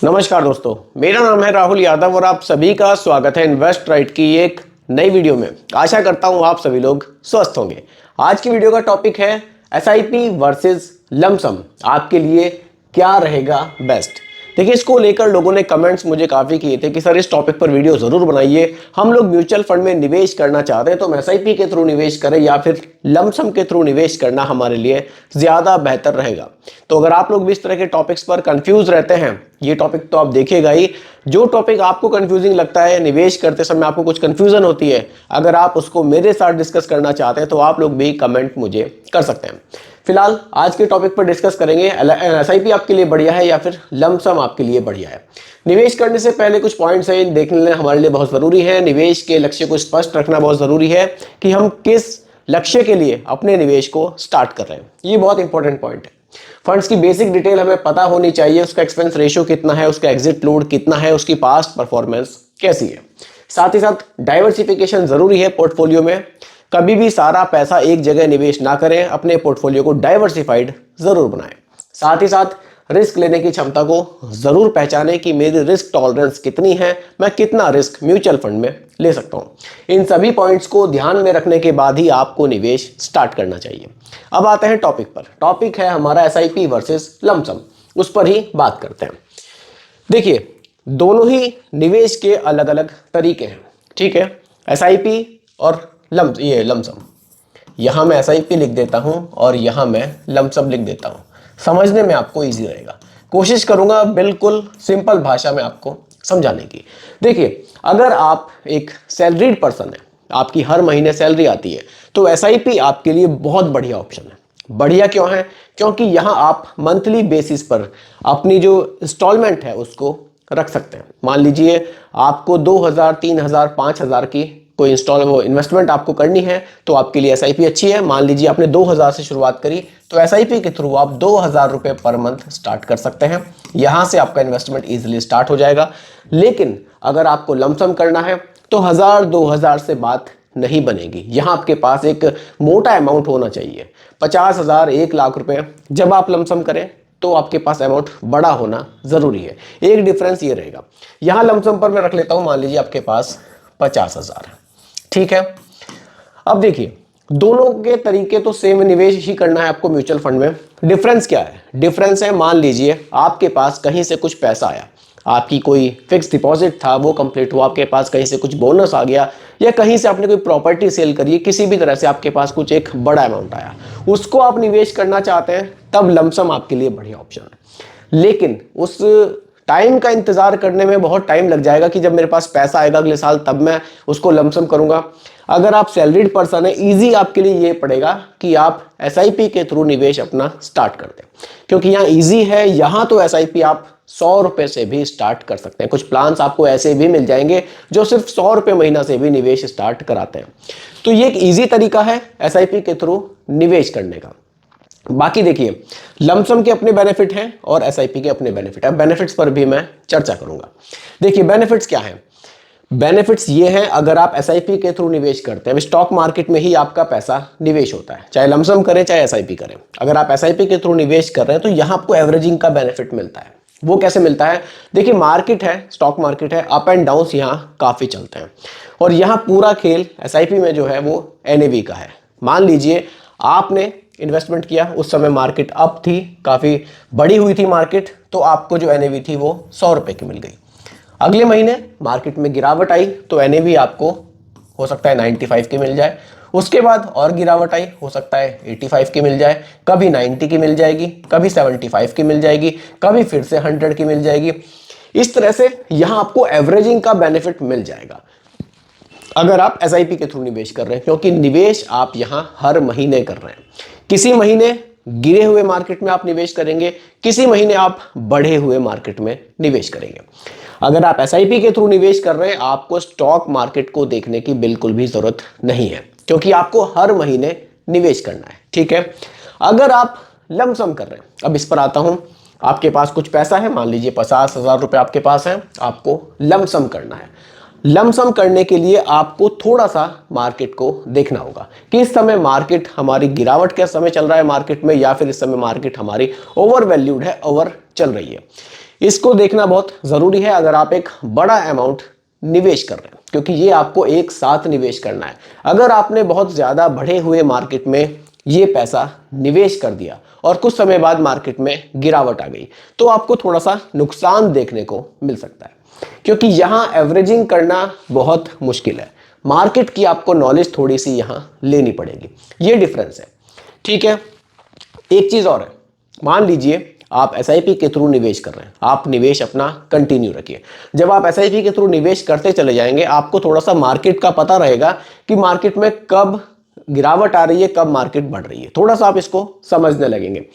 नमस्कार दोस्तों, मेरा नाम है राहुल यादव और आप सभी का स्वागत है इन्वेस्ट राइट की एक नई वीडियो में। आशा करता हूं आप सभी लोग स्वस्थ होंगे। आज की वीडियो का टॉपिक है एसआईपी वर्सेस लमसम, आपके लिए क्या रहेगा बेस्ट। देखिए, इसको लेकर लोगों ने कमेंट्स मुझे काफ़ी किए थे कि सर इस टॉपिक पर वीडियो ज़रूर बनाइए। हम लोग म्यूचुअल फंड में निवेश करना चाहते हैं तो हम एसआईपी के थ्रू निवेश करें या फिर लमसम के थ्रू निवेश करना हमारे लिए ज़्यादा बेहतर रहेगा। तो अगर आप लोग भी इस तरह के टॉपिक्स पर कंफ्यूज रहते हैं, ये टॉपिक तो आप देखिएगा ही। जो टॉपिक आपको कंफ्यूजिंग लगता है, निवेश करते समय आपको कुछ कंफ्यूजन होती है, अगर आप उसको मेरे साथ डिस्कस करना चाहते हैं तो आप लोग भी कमेंट मुझे कर सकते हैं। फिलहाल आज के टॉपिक पर डिस्कस करेंगे एसआईपी आपके लिए बढ़िया है या फिर लमसम आपके लिए बढ़िया है। निवेश करने से पहले कुछ पॉइंट्स हैं, देखने लेना हमारे लिए बहुत ज़रूरी है। निवेश के लक्ष्य को स्पष्ट रखना बहुत ज़रूरी है कि हम किस लक्ष्य के लिए अपने निवेश को स्टार्ट कर रहे हैं। ये बहुत इंपॉर्टेंट पॉइंट है। फंड्स की बेसिक डिटेल हमें पता होनी चाहिए, उसका एक्सपेंस रेशियो कितना है, उसका एग्जिट लोड कितना है, उसकी पास्ट परफॉर्मेंस कैसी है। साथ ही साथ डाइवर्सिफिकेशन जरूरी है पोर्टफोलियो में। कभी भी सारा पैसा एक जगह निवेश ना करें, अपने पोर्टफोलियो को डाइवर्सिफाइड जरूर बनाएं। साथ ही साथ रिस्क लेने की क्षमता को जरूर पहचानें कि मेरी रिस्क टॉलरेंस कितनी है, मैं कितना रिस्क म्यूचुअल फंड में ले सकता हूं। इन सभी पॉइंट्स को ध्यान में रखने के बाद ही आपको निवेश स्टार्ट करना चाहिए। अब आते हैं टॉपिक पर। टॉपिक है हमारा एसआईपी वर्सेस लमसम, उस पर ही बात करते हैं। देखिए, दोनों ही निवेश के अलग अलग तरीके हैं, ठीक है। एसआईपी और लमसम। यहां मैं एसआईपी लिख देता हूं और यहां मैं लमसम लिख देता हूं, समझने में आपको इजी रहेगा। कोशिश करूंगा बिल्कुल सिंपल भाषा में आपको समझाने की। देखिए, अगर आप एक सैलरीड पर्सन है, आपकी हर महीने सैलरी आती है, तो एसआईपी आपके लिए बहुत बढ़िया ऑप्शन है। बढ़िया क्यों है? क्योंकि यहां आप मंथली बेसिस पर अपनी जो इंस्टॉलमेंट है उसको रख सकते हैं। मान लीजिए आपको 2000, 3000, 5000 की कोई इन्वेस्टमेंट आपको करनी है तो आपके लिए एसआईपी अच्छी है। मान लीजिए आपने 2000 से शुरुआत करी तो एसआईपी के थ्रू आप 2000 रुपए पर मंथ स्टार्ट कर सकते हैं। यहां से आपका इन्वेस्टमेंट इजीली स्टार्ट हो जाएगा। लेकिन अगर आपको लमसम करना है तो 1000-2000 से बात नहीं बनेगी। यहां आपके पास एक मोटा अमाउंट होना चाहिए, 50,000, 1,00,000 रुपए। जब आप लमसम करें तो आपके पास अमाउंट बड़ा होना जरूरी है। एक डिफरेंस ये रहेगा। यहां लमसम पर मैं रख लेता हूं, मान लीजिए आपके पास 50,000 है, ठीक है। अब देखिए, दोनों के तरीके तो सेम, निवेश ही करना है आपको म्यूचुअल फंड में। डिफरेंस क्या है? डिफरेंस है, मान लीजिए आपके पास कहीं से कुछ पैसा आया, आपकी कोई फिक्स डिपॉजिट था वो कंप्लीट हुआ, आपके पास कहीं से कुछ बोनस आ गया, या कहीं से आपने कोई प्रॉपर्टी सेल करी, किसी भी तरह से आपके पास कुछ एक बड़ा अमाउंट आया, उसको आप निवेश करना चाहते हैं, तब लमसम आपके लिए बढ़िया ऑप्शन है। लेकिन उस टाइम का इंतजार करने में बहुत टाइम लग जाएगा कि जब मेरे पास पैसा आएगा अगले साल तब मैं उसको लमसम करूंगा। अगर आप सैलरीड पर्सन है, इजी आपके लिए ये पड़ेगा कि आप एसआईपी के थ्रू निवेश अपना स्टार्ट कर दें, क्योंकि यहाँ इजी है। यहाँ तो एसआईपी आप 100 रुपए से भी स्टार्ट कर सकते हैं। कुछ प्लान्स आपको ऐसे भी मिल जाएंगे जो सिर्फ 100 रुपए महीना से भी निवेश स्टार्ट कराते हैं। तो ये एक इजी तरीका है एसआईपी के थ्रू निवेश करने का। बाकी देखिए, लमसम के अपने बेनिफिट हैं और एसआईपी के अपने बेनिफिट है। बेनिफिट्स पर भी मैं चर्चा करूंगा। देखिए, बेनिफिट्स क्या हैं? बेनिफिट्स ये हैं, अगर आप एसआईपी के थ्रू निवेश करते हैं, स्टॉक मार्केट में ही आपका पैसा निवेश होता है, चाहे लमसम करें चाहे एसआईपी करें। अगर आप एसआईपी के थ्रू निवेश कर रहे हैं तो यहां आपको एवरेजिंग का बेनिफिट मिलता है। वो कैसे मिलता है? देखिए, मार्केट है, स्टॉक मार्केट है, अप एंड डाउन यहाँ काफी चलते हैं और यहाँ पूरा खेल एसआईपी में जो है वो एनएवी का है। मान लीजिए आपने इन्वेस्टमेंट किया, उस समय मार्केट अप थी, काफी बड़ी हुई थी मार्केट, तो आपको जो एनएवी थी वो 100 रुपए की मिल गई। अगले महीने मार्केट में गिरावट आई तो एनएवी आपको हो सकता है 95 की मिल जाए। उसके बाद और गिरावट आई, हो सकता है 85 की मिल जाए, कभी 90 की मिल जाएगी, कभी 75 की मिल जाएगी, कभी फिर से 100 की मिल जाएगी। इस तरह से यहां आपको एवरेजिंग का बेनिफिट मिल जाएगा अगर आप एसआईपी के थ्रू निवेश कर रहे हैं, क्योंकि निवेश आप यहां हर महीने कर रहे हैं। किसी महीने गिरे हुए मार्केट में आप निवेश करेंगे, किसी महीने आप बढ़े हुए मार्केट में निवेश करेंगे। अगर आप एसआईपी के थ्रू निवेश कर रहे हैं, आपको स्टॉक मार्केट को देखने की बिल्कुल भी जरूरत नहीं है, क्योंकि आपको हर महीने निवेश करना है, ठीक है। अगर आप लमसम कर रहे हैं, अब इस पर आता हूं। आपके पास कुछ पैसा है, मान लीजिए 50,000 रुपए आपके पास है, आपको लमसम करना है। लमसम करने के लिए आपको थोड़ा सा मार्केट को देखना होगा कि इस समय मार्केट हमारी गिरावट का समय चल रहा है मार्केट में, या फिर इस समय मार्केट हमारी ओवर वैल्यूड है, ओवर चल रही है। इसको देखना बहुत जरूरी है अगर आप एक बड़ा अमाउंट निवेश कर रहे हैं, क्योंकि ये आपको एक साथ निवेश करना है। अगर आपने बहुत ज्यादा बढ़े हुए मार्केट में ये पैसा निवेश कर दिया और कुछ समय बाद मार्केट में गिरावट आ गई, तो आपको थोड़ा सा नुकसान देखने को मिल सकता है, क्योंकि यहां एवरेजिंग करना बहुत मुश्किल है। मार्केट की आपको नॉलेज थोड़ी सी यहां लेनी पड़ेगी, ये डिफरेंस है। ठीक है, एक चीज और है, मान लीजिए आप एसआईपी के थ्रू निवेश कर रहे हैं, आप निवेश अपना कंटिन्यू रखिए। जब आप एसआईपी के थ्रू निवेश करते चले जाएंगे, आपको थोड़ा सा मार्केट का पता रहेगा कि मार्केट में कब गिरावट आ रही है, कब मार्केट बढ़ रही है, थोड़ा सा आप इसको समझने लगेंगे।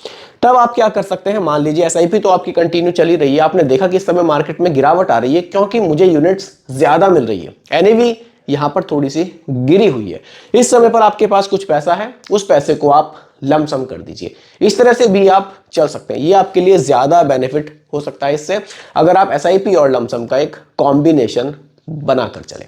तब आप क्या कर सकते हैं, मान लीजिए एसआईपी तो आपकी कंटिन्यू चली रही है, आपने देखा कि इस समय मार्केट में गिरावट आ रही है क्योंकि मुझे यूनिट्स ज्यादा मिल रही है, एनएवी यहां पर थोड़ी सी गिरी हुई है। इस समय पर आपके पास कुछ पैसा है, उस पैसे को आप लमसम कर दीजिए। इस तरह से भी आप चल सकते हैं, ये आपके लिए ज्यादा बेनिफिट हो सकता है इससे, अगर आप एसआईपी और लमसम का एक कॉम्बिनेशन बनाकर चलें।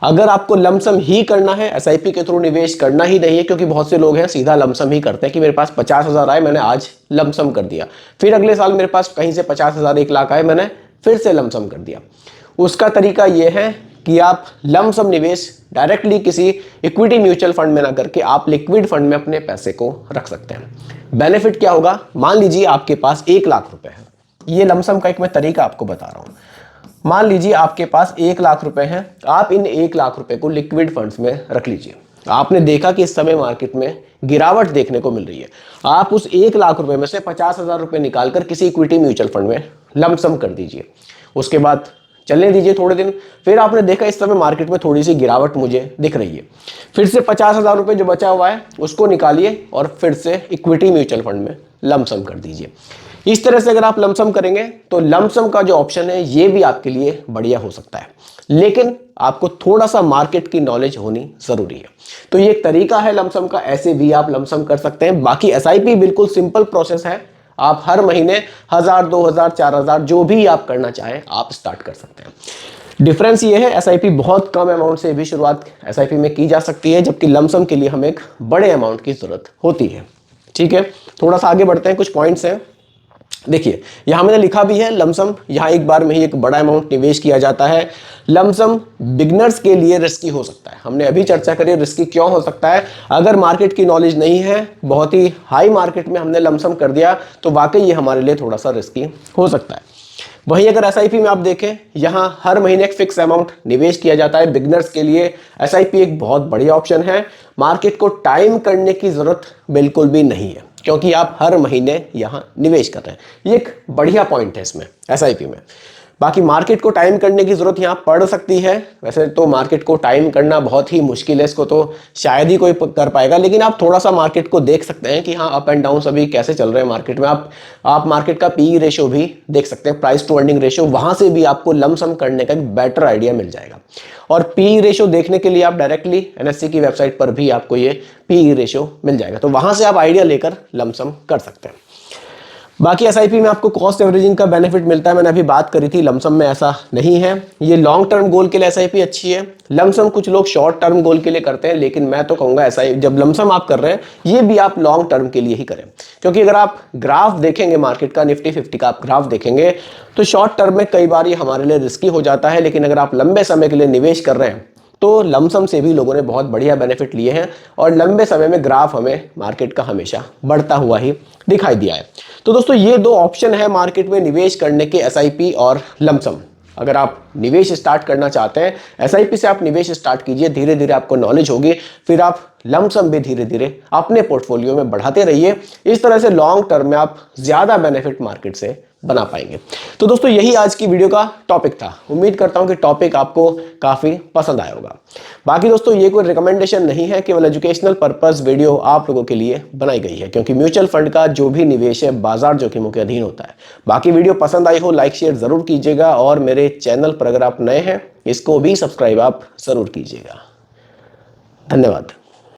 अगर आपको लमसम ही करना है, एसआईपी के थ्रू निवेश करना ही नहीं है, क्योंकि बहुत से लोग हैं सीधा लमसम ही करते हैं कि मेरे पास 50,000 आए, मैंने आज लमसम कर दिया, फिर अगले साल मेरे पास कहीं से 50,000 1 लाख आए, मैंने फिर से लमसम कर दिया। उसका तरीका यह है कि आप लमसम निवेश डायरेक्टली किसी इक्विटी म्यूचुअल फंड में ना करके आप लिक्विड फंड में अपने पैसे को रख सकते हैं। बेनिफिट क्या होगा, मान लीजिए आपके पास 1 लाख रुपए है, ये लमसम का एक मैं तरीका आपको बता रहा हूं। मान लीजिए आपके पास 1 लाख रुपए हैं, आप इन 1 लाख रुपए को लिक्विड फंड्स में रख लीजिए। आपने देखा कि इस समय मार्केट में गिरावट देखने को मिल रही है, आप उस 1 लाख रुपए में से 50,000 रुपए निकालकर किसी इक्विटी म्यूचुअल फंड में लमसम कर दीजिए। उसके बाद चलने दीजिए थोड़े दिन, फिर आपने देखा इस समय मार्केट में थोड़ी सी गिरावट मुझे दिख रही है, फिर से 50,000 रुपए जो बचा हुआ है उसको निकालिए और फिर से इक्विटी म्यूचुअल फंड में लमसम कर दीजिए। इस तरह से अगर आप लमसम करेंगे तो लमसम का जो ऑप्शन है ये भी आपके लिए बढ़िया हो सकता है, लेकिन आपको थोड़ा सा मार्केट की नॉलेज होनी जरूरी है। तो ये एक तरीका है लमसम का, ऐसे भी आप लमसम कर सकते हैं। बाकी एसआईपी बिल्कुल सिंपल प्रोसेस है, आप हर महीने 1,000 2,000 4,000 जो भी आप करना चाहें आप स्टार्ट कर सकते हैं। डिफरेंस ये है, एसआईपी बहुत कम अमाउंट से भी शुरुआत एसआईपी में की जा सकती है, जबकि लमसम के लिए हमें एक बड़े अमाउंट की जरूरत होती है। ठीक है, थोड़ा सा आगे बढ़ते हैं, कुछ पॉइंट्स हैं। देखिए यहां मैंने लिखा भी है लमसम, यहां एक बार में ही एक बड़ा अमाउंट निवेश किया जाता है। लमसम बिगनर्स के लिए रिस्की हो सकता है, हमने अभी चर्चा करी रिस्की क्यों हो सकता है। अगर मार्केट की नॉलेज नहीं है, बहुत ही हाई मार्केट में हमने लमसम कर दिया तो वाकई ये हमारे लिए थोड़ा सा रिस्की हो सकता है। वहीं अगर एसआईपी में आप देखें, यहां हर महीने एक फिक्स अमाउंट निवेश किया जाता है। बिगनर्स के लिए एसआईपी एक बहुत बढ़िया ऑप्शन है, मार्केट को टाइम करने की जरूरत बिल्कुल भी नहीं है, क्योंकि आप हर महीने यहां निवेश कर रहे हैं। ये एक बढ़िया पॉइंट है इसमें एसआईपी में। बाकी मार्केट को टाइम करने की जरूरत यहां पड़ सकती है, वैसे तो मार्केट को टाइम करना बहुत ही मुश्किल है, इसको तो शायद ही कोई कर पाएगा, लेकिन आप थोड़ा सा मार्केट को देख सकते हैं कि हाँ अप एंड डाउन अभी कैसे चल रहे हैं मार्केट में। आप मार्केट का पीई रेशियो भी देख सकते हैं, प्राइस टू अर्निंग रेशियो, वहां से भी आपको लमसम करने का एक बेटर आइडिया मिल जाएगा। और पीई रेशियो देखने के लिए आप डायरेक्टली एनएससी की वेबसाइट पर भी आपको ये पीई रेशियो मिल जाएगा, तो वहां से आप आइडिया लेकर लमसम कर सकते हैं। बाकी एसआईपी में आपको कॉस्ट एवरेजिंग का बेनिफिट मिलता है, मैंने अभी बात करी थी, लमसम में ऐसा नहीं है। ये लॉन्ग टर्म गोल के लिए एसआईपी अच्छी है, लमसम कुछ लोग शॉर्ट टर्म गोल के लिए करते हैं, लेकिन मैं तो कहूंगा एसआईपी जब लमसम आप कर रहे हैं ये भी आप लॉन्ग टर्म के लिए ही करें, क्योंकि अगर आप ग्राफ देखेंगे मार्केट का, निफ्टी 50 का आप ग्राफ देखेंगे तो शॉर्ट टर्म में कई बार ये हमारे लिए रिस्की हो जाता है, लेकिन अगर आप लंबे समय के लिए निवेश कर रहे हैं तो लमसम से भी लोगों ने बहुत बढ़िया बेनिफिट लिए हैं और लंबे समय में ग्राफ हमें मार्केट का हमेशा बढ़ता हुआ ही दिखाई दिया है। तो दोस्तों ये दो ऑप्शन है मार्केट में निवेश करने के, एसआईपी और लमसम। अगर आप निवेश स्टार्ट करना चाहते हैं, एसआईपी से आप निवेश स्टार्ट कीजिए, धीरे धीरे आपको नॉलेज होगी, फिर आप लमसम भी धीरे धीरे अपने पोर्टफोलियो में बढ़ाते रहिए। इस तरह से लॉन्ग टर्म में आप ज्यादा बेनिफिट मार्केट से बना पाएंगे। तो दोस्तों यही आज की वीडियो का टॉपिक था, उम्मीद करता हूं कि टॉपिक आपको काफी पसंद आया होगा। बाकी दोस्तों ये कोई रिकमेंडेशन नहीं है, केवल एजुकेशनल पर्पस वीडियो आप लोगों के लिए बनाई गई है, क्योंकि म्यूचुअल फंड का जो भी निवेश है बाजार जोखिमों के अधीन होता है। बाकी वीडियो पसंद आई हो लाइक शेयर जरूर कीजिएगा, और मेरे चैनल पर अगर आप नए हैं इसको भी सब्सक्राइब आप जरूर कीजिएगा। धन्यवाद।